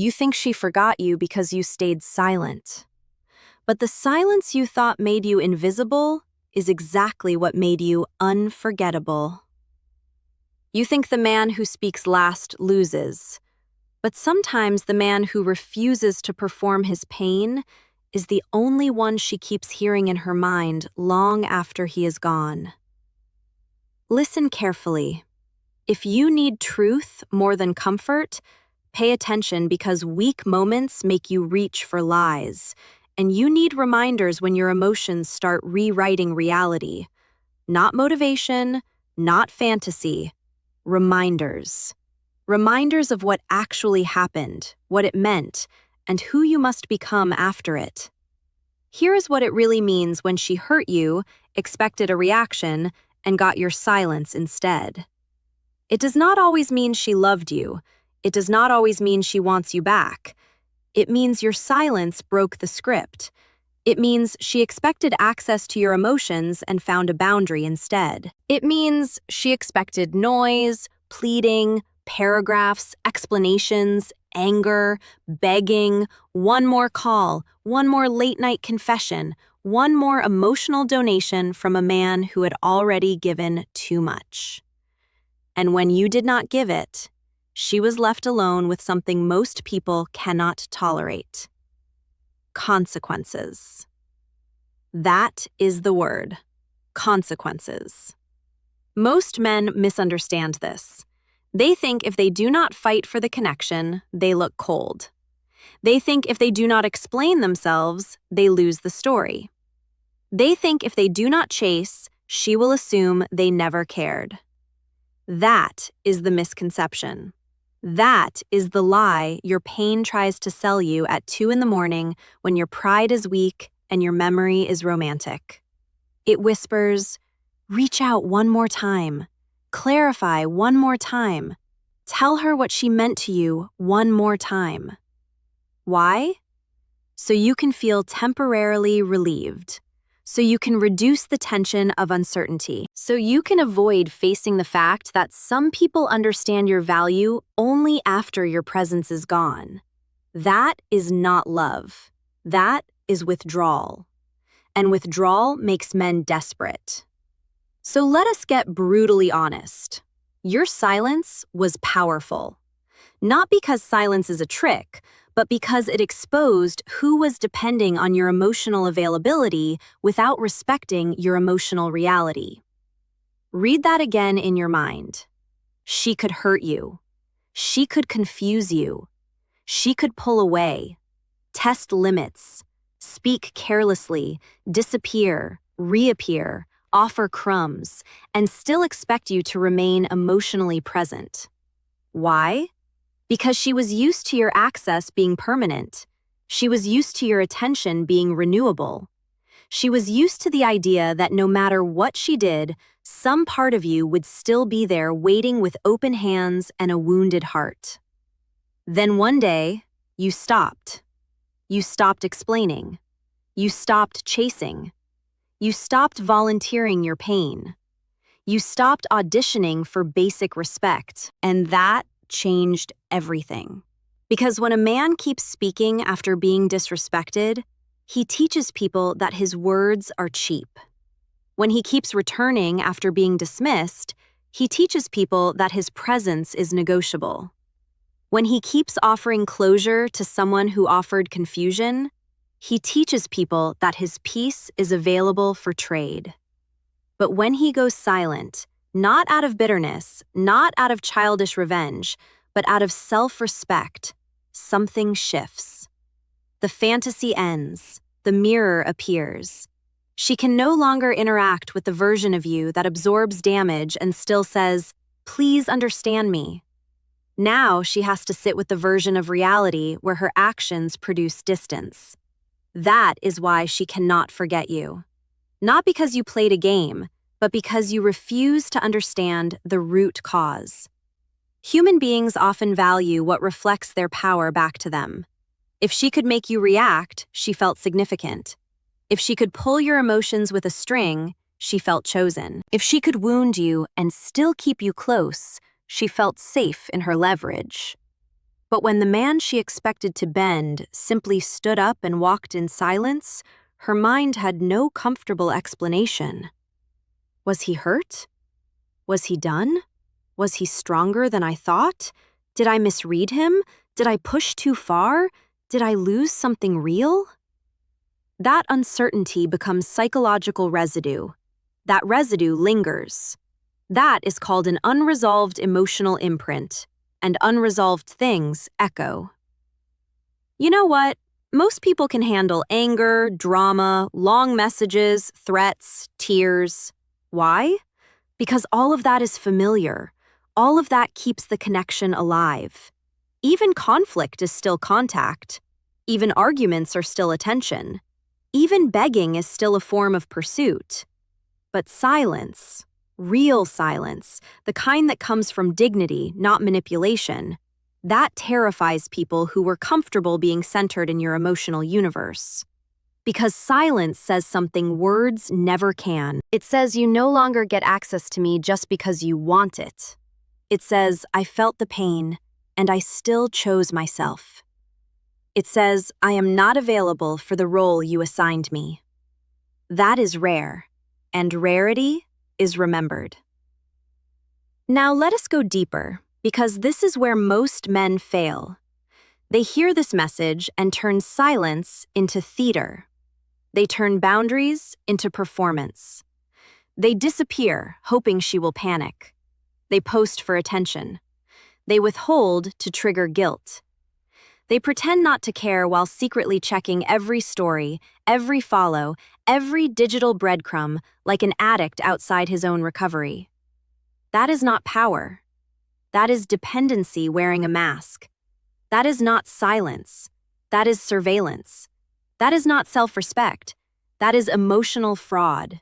You think she forgot you because you stayed silent. But the silence you thought made you invisible is exactly what made you unforgettable. You think the man who speaks last loses, but sometimes the man who refuses to perform his pain is the only one she keeps hearing in her mind long after he is gone. Listen carefully. If you need truth more than comfort, pay attention because weak moments make you reach for lies, and you need reminders when your emotions start rewriting reality. Not motivation, not fantasy. Reminders. Reminders of what actually happened, what it meant, and who you must become after it. Here is what it really means when she hurt you, expected a reaction, and got your silence instead. It does not always mean she loved you. It does not always mean she wants you back. It means your silence broke the script. It means she expected access to your emotions and found a boundary instead. It means she expected noise, pleading, paragraphs, explanations, anger, begging, one more call, one more late-night confession, one more emotional donation from a man who had already given too much. And when you did not give it, she was left alone with something most people cannot tolerate: consequences. That is the word, consequences. Most men misunderstand this. They think if they do not fight for the connection, they look cold. They think if they do not explain themselves, they lose the story. They think if they do not chase, she will assume they never cared. That is the misconception. That is the lie your pain tries to sell you at 2 a.m. when your pride is weak and your memory is romantic. It whispers, reach out one more time. Clarify one more time. Tell her what she meant to you one more time. Why? So you can feel temporarily relieved. So you can reduce the tension of uncertainty. So you can avoid facing the fact that some people understand your value only after your presence is gone. That is not love. That is withdrawal. And withdrawal makes men desperate. So let us get brutally honest. Your silence was powerful. Not because silence is a trick, but because it exposed who was depending on your emotional availability without respecting your emotional reality. Read that again in your mind. She could hurt you. She could confuse you. She could pull away, test limits, speak carelessly, disappear, reappear, offer crumbs, and still expect you to remain emotionally present. Why? Because she was used to your access being permanent. She was used to your attention being renewable. She was used to the idea that no matter what she did, some part of you would still be there waiting with open hands and a wounded heart. Then one day, you stopped. You stopped explaining. You stopped chasing. You stopped volunteering your pain. You stopped auditioning for basic respect, and that changed everything. Because when a man keeps speaking after being disrespected, he teaches people that his words are cheap. When he keeps returning after being dismissed, he teaches people that his presence is negotiable. When he keeps offering closure to someone who offered confusion, he teaches people that his peace is available for trade. But when he goes silent, not out of bitterness, not out of childish revenge, but out of self-respect, something shifts. The fantasy ends. The mirror appears. She can no longer interact with the version of you that absorbs damage and still says, "Please understand me." Now she has to sit with the version of reality where her actions produce distance. That is why she cannot forget you. Not because you played a game, but because you refuse to understand the root cause. Human beings often value what reflects their power back to them. If she could make you react, she felt significant. If she could pull your emotions with a string, she felt chosen. If she could wound you and still keep you close, she felt safe in her leverage. But when the man she expected to bend simply stood up and walked in silence, her mind had no comfortable explanation. Was he hurt? Was he done? Was he stronger than I thought? Did I misread him? Did I push too far? Did I lose something real? That uncertainty becomes psychological residue. That residue lingers. That is called an unresolved emotional imprint, and unresolved things echo. You know what? Most people can handle anger, drama, long messages, threats, tears. Why? Because all of that is familiar. All of that keeps the connection alive. Even conflict is still contact. Even arguments are still attention. Even begging is still a form of pursuit. But silence, real silence, the kind that comes from dignity, not manipulation, that terrifies people who were comfortable being centered in your emotional universe. Because silence says something words never can. It says you no longer get access to me just because you want it. It says, I felt the pain, and I still chose myself. It says, I am not available for the role you assigned me. That is rare, and rarity is remembered. Now let us go deeper, because this is where most men fail. They hear this message and turn silence into theater. They turn boundaries into performance. They disappear, hoping she will panic. They post for attention. They withhold to trigger guilt. They pretend not to care while secretly checking every story, every follow, every digital breadcrumb like an addict outside his own recovery. That is not power. That is dependency wearing a mask. That is not silence. That is surveillance. That is not self-respect. That is emotional fraud.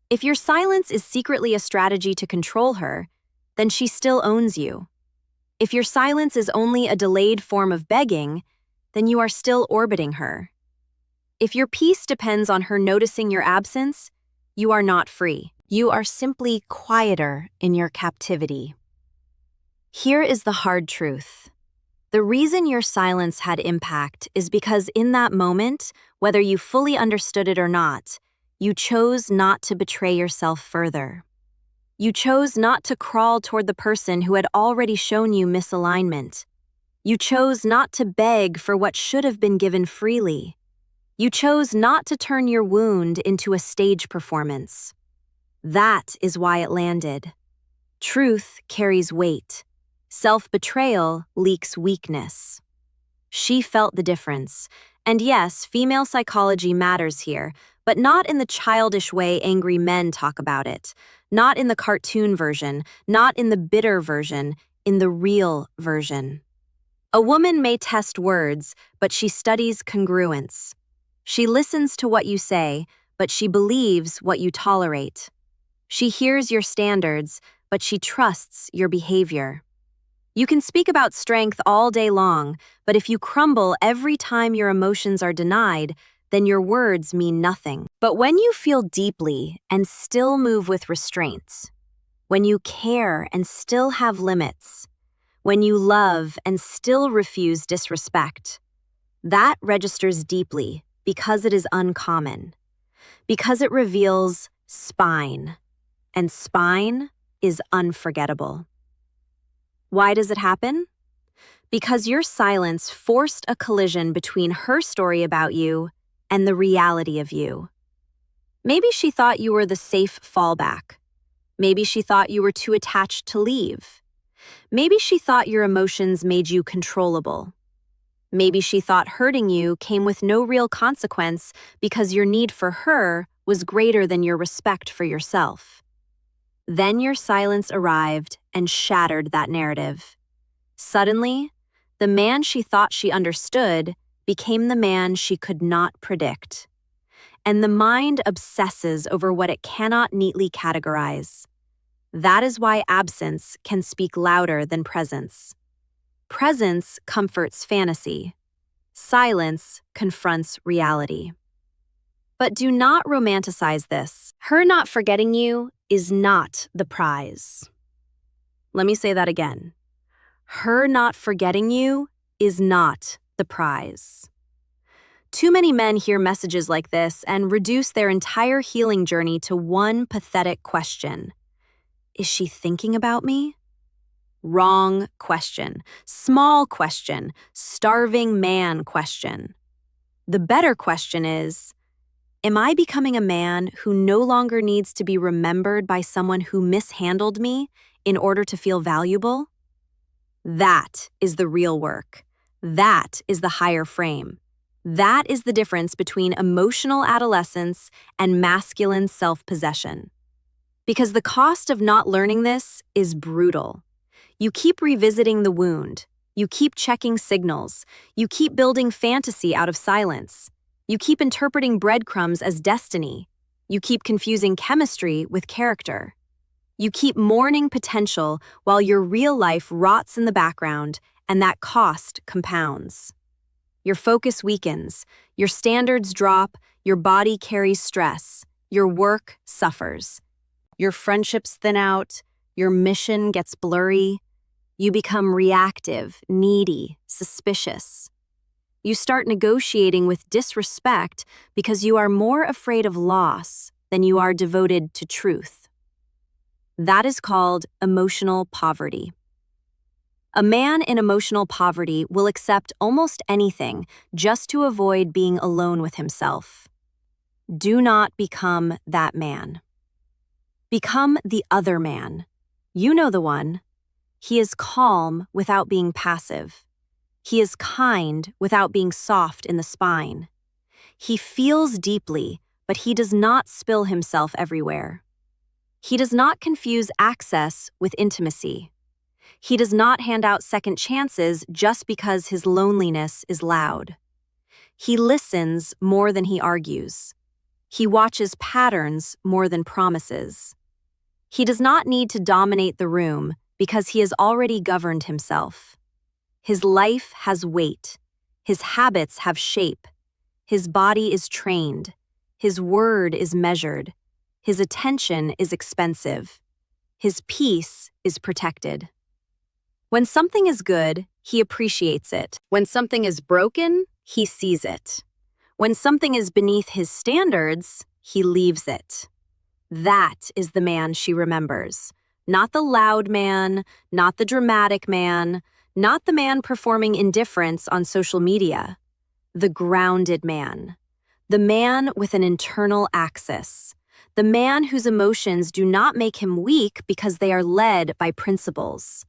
If your silence is secretly a strategy to control her, then she still owns you. If your silence is only a delayed form of begging, then you are still orbiting her. If your peace depends on her noticing your absence, you are not free. You are simply quieter in your captivity. Here is the hard truth. The reason your silence had impact is because in that moment, whether you fully understood it or not, you chose not to betray yourself further. You chose not to crawl toward the person who had already shown you misalignment. You chose not to beg for what should have been given freely. You chose not to turn your wound into a stage performance. That is why it landed. Truth carries weight. Self-betrayal leaks weakness. She felt the difference. And yes, female psychology matters here, but not in the childish way angry men talk about it. Not in the cartoon version, not in the bitter version, in the real version. A woman may test words, but she studies congruence. She listens to what you say, but she believes what you tolerate. She hears your standards, but she trusts your behavior. You can speak about strength all day long, but if you crumble every time your emotions are denied, then your words mean nothing. But when you feel deeply and still move with restraint, when you care and still have limits, when you love and still refuse disrespect, that registers deeply because it is uncommon, because it reveals spine, and spine is unforgettable. Why does it happen? Because your silence forced a collision between her story about you and the reality of you. Maybe she thought you were the safe fallback. Maybe she thought you were too attached to leave. Maybe she thought your emotions made you controllable. Maybe she thought hurting you came with no real consequence because your need for her was greater than your respect for yourself. Then your silence arrived and shattered that narrative. Suddenly, the man she thought she understood became the man she could not predict. And the mind obsesses over what it cannot neatly categorize. That is why absence can speak louder than presence. Presence comforts fantasy. Silence confronts reality. But do not romanticize this. Her not forgetting you is not the prize. Let me say that again. Her not forgetting you is not the prize. Too many men hear messages like this and reduce their entire healing journey to one pathetic question. Is she thinking about me? Wrong question. Small question. Starving man question. The better question is, am I becoming a man who no longer needs to be remembered by someone who mishandled me in order to feel valuable? That is the real work. That is the higher frame. That is the difference between emotional adolescence and masculine self-possession. Because the cost of not learning this is brutal. You keep revisiting the wound. You keep checking signals. You keep building fantasy out of silence. You keep interpreting breadcrumbs as destiny. You keep confusing chemistry with character. You keep mourning potential while your real life rots in the background, and that cost compounds. Your focus weakens, your standards drop, your body carries stress, your work suffers. Your friendships thin out, your mission gets blurry. You become reactive, needy, suspicious. You start negotiating with disrespect because you are more afraid of loss than you are devoted to truth. That is called emotional poverty. A man in emotional poverty will accept almost anything just to avoid being alone with himself. Do not become that man. Become the other man. You know the one. He is calm without being passive. He is kind without being soft in the spine. He feels deeply, but he does not spill himself everywhere. He does not confuse access with intimacy. He does not hand out second chances just because his loneliness is loud. He listens more than he argues. He watches patterns more than promises. He does not need to dominate the room because he has already governed himself. His life has weight. His habits have shape. His body is trained. His word is measured. His attention is expensive. His peace is protected. When something is good, he appreciates it. When something is broken, he sees it. When something is beneath his standards, he leaves it. That is the man she remembers. Not the loud man, not the dramatic man, not the man performing indifference on social media. The grounded man. The man with an internal axis. The man whose emotions do not make him weak because they are led by principles.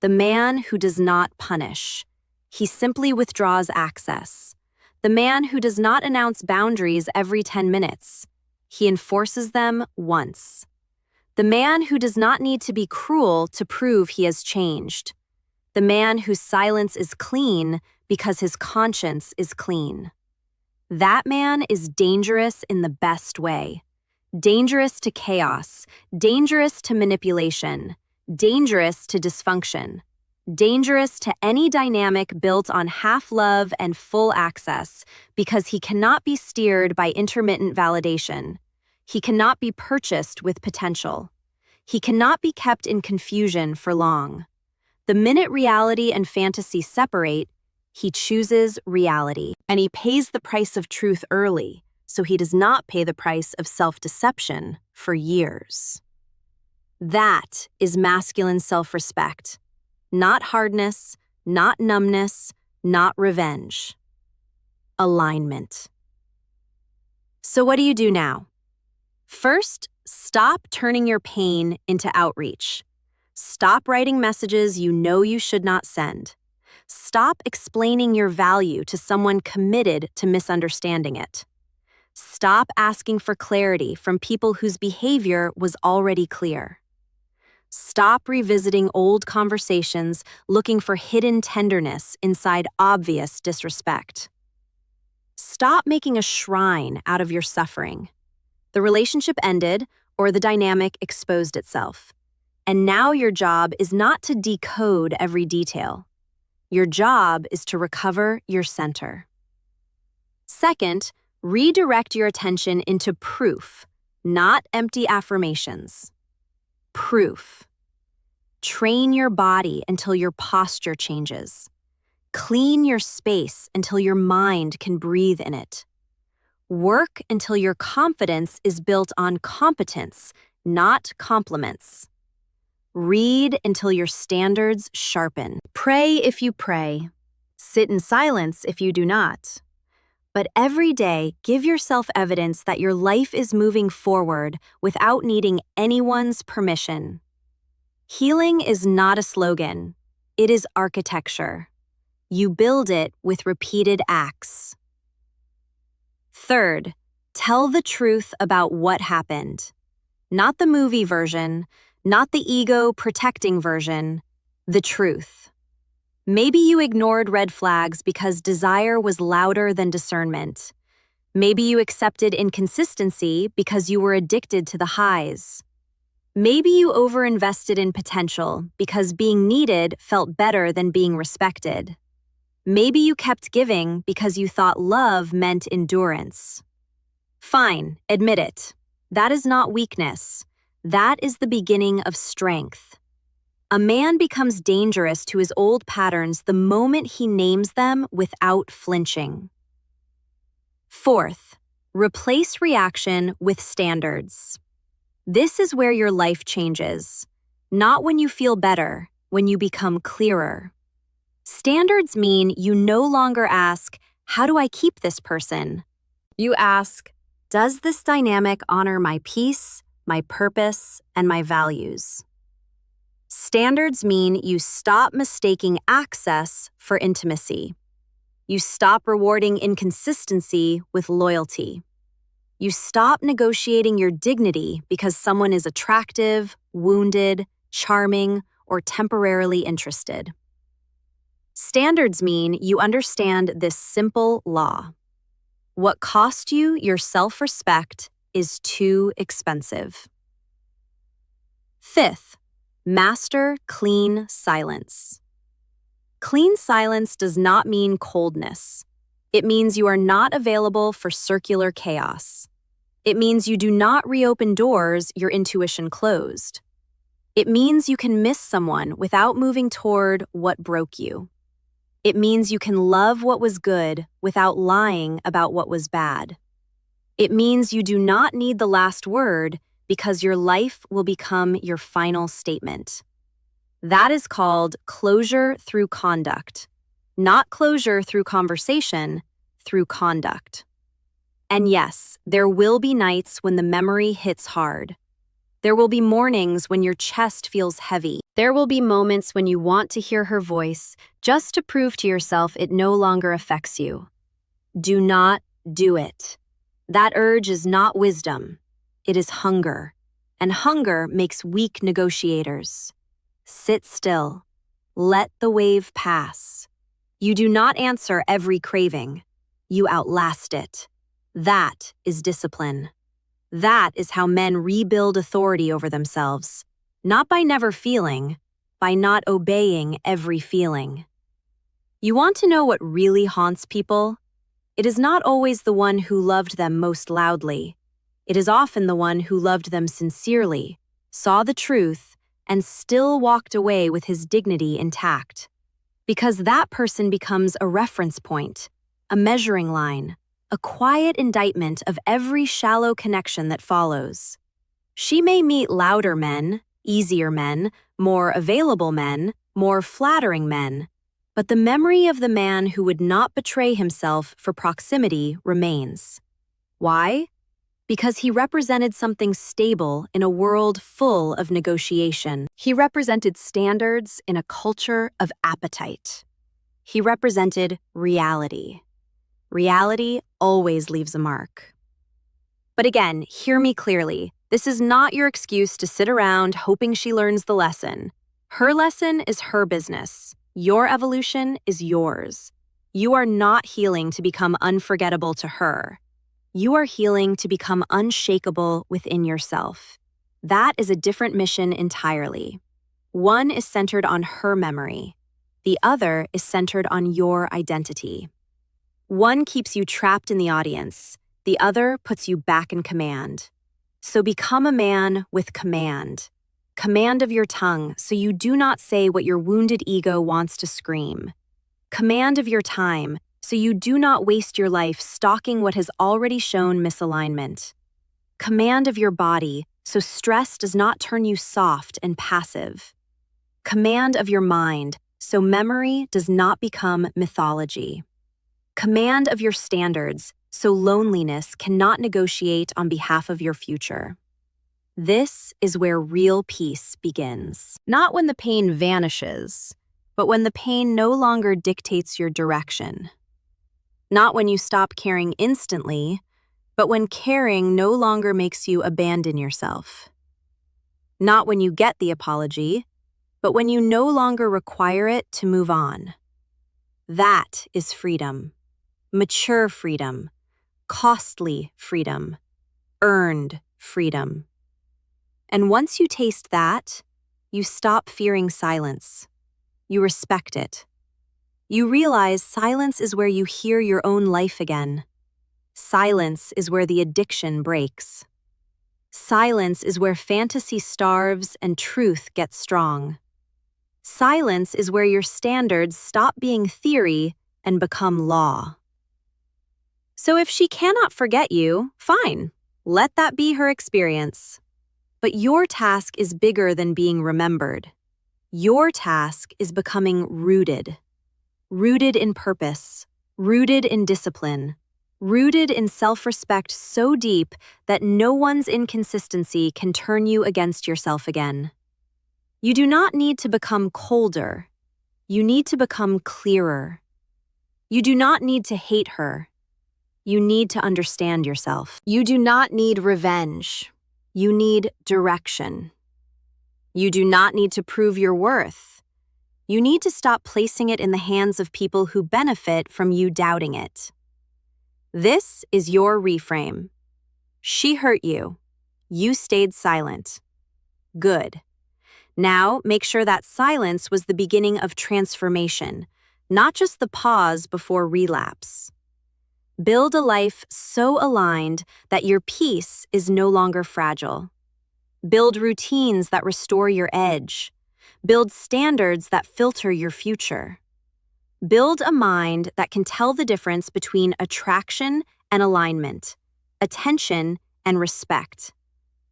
The man who does not punish. He simply withdraws access. The man who does not announce boundaries every 10 minutes. He enforces them once. The man who does not need to be cruel to prove he has changed. The man whose silence is clean because his conscience is clean. That man is dangerous in the best way. Dangerous to chaos, dangerous to manipulation, dangerous to dysfunction, dangerous to any dynamic built on half love and full access because he cannot be steered by intermittent validation. He cannot be purchased with potential. He cannot be kept in confusion for long. The minute reality and fantasy separate, he chooses reality, and he pays the price of truth early, so he does not pay the price of self-deception for years. That is masculine self-respect. Not hardness, not numbness, not revenge. Alignment. So what do you do now? First, stop turning your pain into outreach. Stop writing messages you know you should not send. Stop explaining your value to someone committed to misunderstanding it. Stop asking for clarity from people whose behavior was already clear. Stop revisiting old conversations looking for hidden tenderness inside obvious disrespect. Stop making a shrine out of your suffering. The relationship ended, or the dynamic exposed itself. And now your job is not to decode every detail. Your job is to recover your center. Second, redirect your attention into proof, not empty affirmations. Proof. Train your body until your posture changes. Clean your space until your mind can breathe in it. Work until your confidence is built on competence, not compliments. Read until your standards sharpen. Pray if you pray. Sit in silence if you do not. But every day, give yourself evidence that your life is moving forward without needing anyone's permission. Healing is not a slogan. It is architecture. You build it with repeated acts. Third, tell the truth about what happened. Not the movie version, not the ego-protecting version, the truth. Maybe you ignored red flags because desire was louder than discernment. Maybe you accepted inconsistency because you were addicted to the highs. Maybe you overinvested in potential because being needed felt better than being respected. Maybe you kept giving because you thought love meant endurance. Fine, admit it. That is not weakness. That is the beginning of strength. A man becomes dangerous to his old patterns the moment he names them without flinching. Fourth, replace reaction with standards. This is where your life changes. Not when you feel better, when you become clearer. Standards mean you no longer ask, how do I keep this person? You ask, does this dynamic honor my peace, my purpose, and my values? Standards mean you stop mistaking access for intimacy. You stop rewarding inconsistency with loyalty. You stop negotiating your dignity because someone is attractive, wounded, charming, or temporarily interested. Standards mean you understand this simple law. What cost you your self-respect is too expensive. Fifth, master clean silence. Clean silence does not mean coldness. It means you are not available for circular chaos. It means you do not reopen doors your intuition closed. It means you can miss someone without moving toward what broke you. It means you can love what was good without lying about what was bad. It means you do not need the last word because your life will become your final statement. That is called closure through conduct, not closure through conversation, through conduct. And yes, there will be nights when the memory hits hard. There will be mornings when your chest feels heavy. There will be moments when you want to hear her voice just to prove to yourself it no longer affects you. Do not do it. That urge is not wisdom. It is hunger, and hunger makes weak negotiators. Sit still. Let the wave pass. You do not answer every craving. You outlast it. That is discipline. That is how men rebuild authority over themselves, not by never feeling, by not obeying every feeling. You want to know what really haunts people? It is not always the one who loved them most loudly. It is often the one who loved them sincerely, saw the truth, and still walked away with his dignity intact. Because that person becomes a reference point, a measuring line, a quiet indictment of every shallow connection that follows. She may meet louder men, easier men, more available men, more flattering men, but the memory of the man who would not betray himself for proximity remains. Why? Because he represented something stable in a world full of negotiation. He represented standards in a culture of appetite. He represented reality. Reality always leaves a mark. But again, hear me clearly. This is not your excuse to sit around hoping she learns the lesson. Her lesson is her business. Your evolution is yours. You are not healing to become unforgettable to her. You are healing to become unshakable within yourself. That is a different mission entirely. One is centered on her memory. The other is centered on your identity. One keeps you trapped in the audience. The other puts you back in command. So become a man with command. Command of your tongue so you do not say what your wounded ego wants to scream. Command of your time, so you do not waste your life stalking what has already shown misalignment. Command of your body, so stress does not turn you soft and passive. Command of your mind, so memory does not become mythology. Command of your standards, so loneliness cannot negotiate on behalf of your future. This is where real peace begins. Not when the pain vanishes, but when the pain no longer dictates your direction. Not when you stop caring instantly, but when caring no longer makes you abandon yourself. Not when you get the apology, but when you no longer require it to move on. That is freedom. Mature freedom. Costly freedom. Earned freedom. And once you taste that, you stop fearing silence. You respect it. You realize silence is where you hear your own life again. Silence is where the addiction breaks. Silence is where fantasy starves and truth gets strong. Silence is where your standards stop being theory and become law. So if she cannot forget you, fine. Let that be her experience. But your task is bigger than being remembered. Your task is becoming rooted. Rooted in purpose, rooted in discipline, rooted in self-respect so deep that no one's inconsistency can turn you against yourself again. You do not need to become colder. You need to become clearer. You do not need to hate her. You need to understand yourself. You do not need revenge. You need direction. You do not need to prove your worth. You need to stop placing it in the hands of people who benefit from you doubting it. This is your reframe. She hurt you. You stayed silent. Good. Now make sure that silence was the beginning of transformation, not just the pause before relapse. Build a life so aligned that your peace is no longer fragile. Build routines that restore your edge. Build standards that filter your future. Build a mind that can tell the difference between attraction and alignment, attention and respect,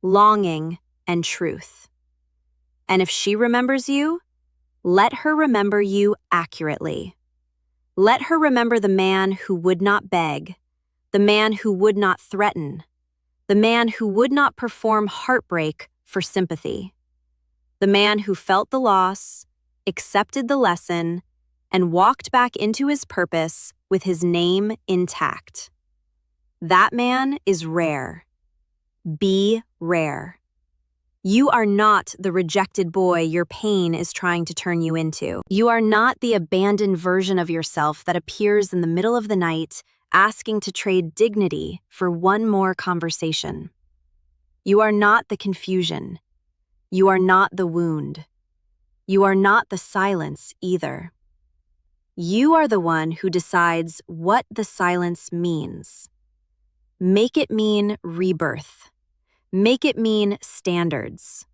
longing and truth. And if she remembers you, let her remember you accurately. Let her remember the man who would not beg, the man who would not threaten, the man who would not perform heartbreak for sympathy, the man who felt the loss, accepted the lesson, and walked back into his purpose with his name intact. That man is rare. Be rare. You are not the rejected boy your pain is trying to turn you into. You are not the abandoned version of yourself that appears in the middle of the night asking to trade dignity for one more conversation. You are not the confusion. You are not the wound. You are not the silence either. You are the one who decides what the silence means. Make it mean rebirth. Make it mean standards.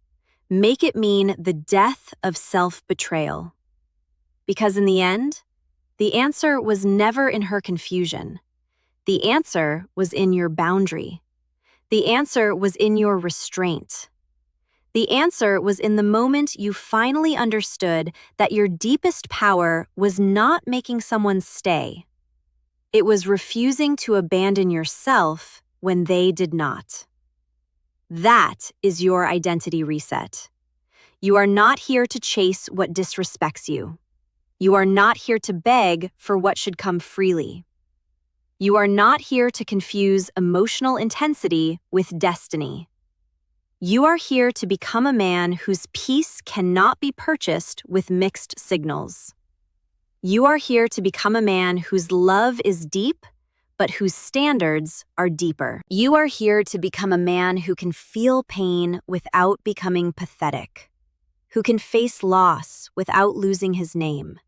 Make it mean the death of self-betrayal. Because in the end, the answer was never in her confusion. The answer was in your boundary. The answer was in your restraint. The answer was in the moment you finally understood that your deepest power was not making someone stay. It was refusing to abandon yourself when they did not. That is your identity reset. You are not here to chase what disrespects you. You are not here to beg for what should come freely. You are not here to confuse emotional intensity with destiny. You are here to become a man whose peace cannot be purchased with mixed signals. You are here to become a man whose love is deep, but whose standards are deeper. You are here to become a man who can feel pain without becoming pathetic, who can face loss without losing his name,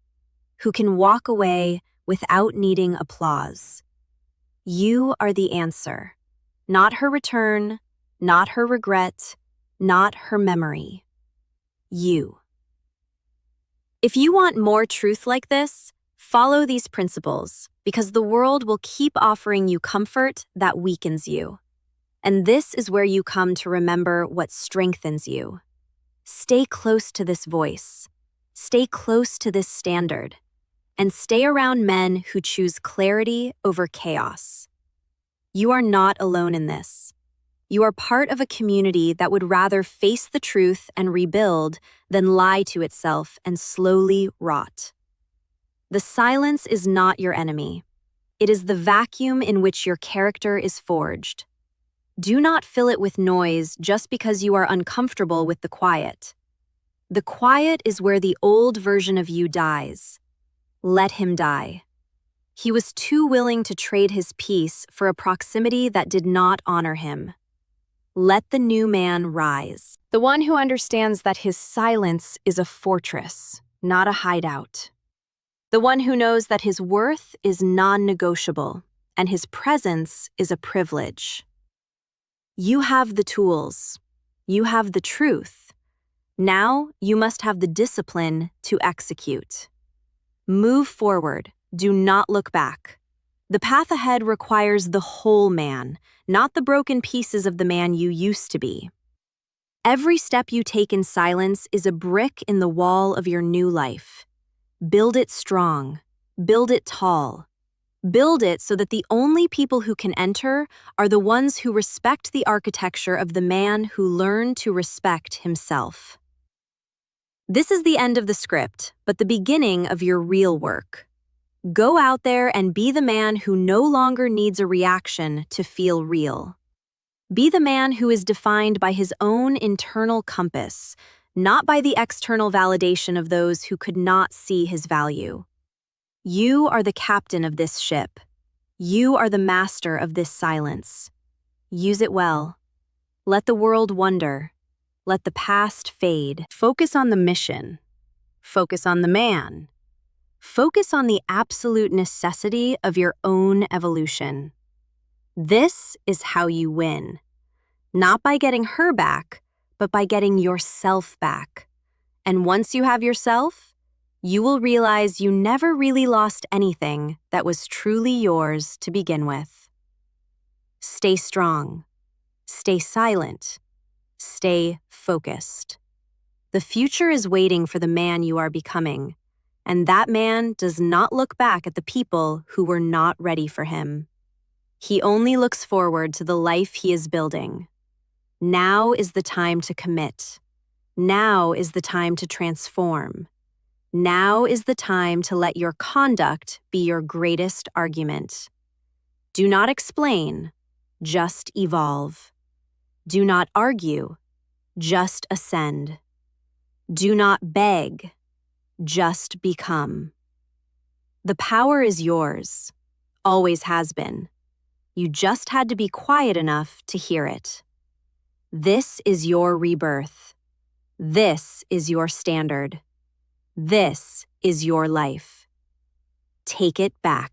who can walk away without needing applause. You are the answer, not her return, not her regret, not her memory. You. If you want more truth like this, Follow these principles because the world will keep offering you comfort that weakens you. And this is where you come to remember what strengthens you. Stay close to this voice. Stay close to this standard. And stay around men who choose clarity over chaos. You are not alone in this. You are part of a community that would rather face the truth and rebuild than lie to itself and slowly rot. The silence is not your enemy. It is the vacuum in which your character is forged. Do not fill it with noise just because you are uncomfortable with the quiet. The quiet is where the old version of you dies. Let him die. He was too willing to trade his peace for a proximity that did not honor him. Let the new man rise. The one who understands that his silence is a fortress, not a hideout. The one who knows that his worth is non-negotiable and his presence is a privilege. You have the tools. You have the truth. Now you must have the discipline to execute. Move forward. Do not look back. The path ahead requires the whole man, not the broken pieces of the man you used to be. Every step you take in silence is a brick in the wall of your new life. Build it strong. Build it tall. Build it so that the only people who can enter are the ones who respect the architecture of the man who learned to respect himself. This is the end of the script, but the beginning of your real work. Go out there and be the man who no longer needs a reaction to feel real. Be the man who is defined by his own internal compass, not by the external validation of those who could not see his value. You are the captain of this ship. You are the master of this silence. Use it well. Let the world wonder. Let the past fade. Focus on the mission. Focus on the man. Focus on the absolute necessity of your own evolution. This is how you win. Not by getting her back, but by getting yourself back. And once you have yourself, you will realize you never really lost anything that was truly yours to begin with. Stay strong. Stay silent. Stay focused. The future is waiting for the man you are becoming, and that man does not look back at the people who were not ready for him. He only looks forward to the life he is building. Now is the time to commit. Now is the time to transform. Now is the time to let your conduct be your greatest argument. Do not explain, just evolve. Do not argue, just ascend. Do not beg, just become. The power is yours, always has been. You just had to be quiet enough to hear it. This is your rebirth. This is your standard. This is your life. Take it back.